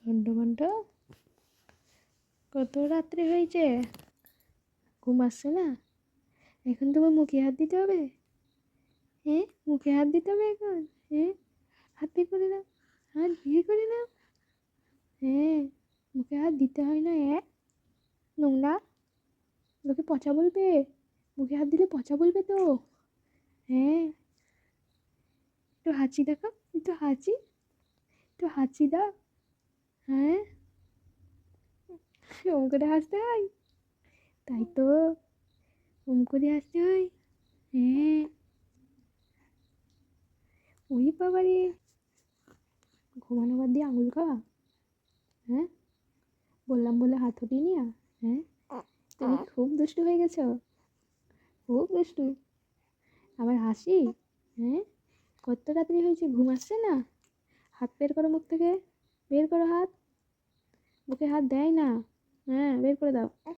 ঘন্টা কত রাত্রি হয়েছে, ঘুম আসছে না? এখন তোমার মুখে হাত দিতে হবে। হ্যাঁ, মুখে হাত দিতে হবে এখন। হ্যাঁ, হাত বের করে নাও, হাত বের করে নাও। হ্যাঁ, মুখে হাত দিতে হয় না। নোংরা, লোকে পচা বলবে। মুখে হাত দিলে পচা বলবে তো। হ্যাঁ, একটু হাঁচি দেখাও, একটু হাঁচি, একটু হাঁচি দাও। হ্যাঁ, ওম করে হাসতে হয়, তাই তো, ওম করে হাসতে হয়। হ্যাঁ, ওই বাবারে, ঘুমানো বাদ দিয়ে আঙুল খাওয়া। হ্যাঁ, বললাম বলে হাত উঠিয়ে নিয়া। হ্যাঁ, তুমি খুব দুষ্টু হয়ে গেছো, খুব দুষ্টু। আবার হাসি। হ্যাঁ, কত রাত্রি হয়েছে, ঘুম আসছে না? হাত বের করো মুখ থেকে, বের করো হাত, মুখে হাত দেয় না। হ্যাঁ, বের করে দাও।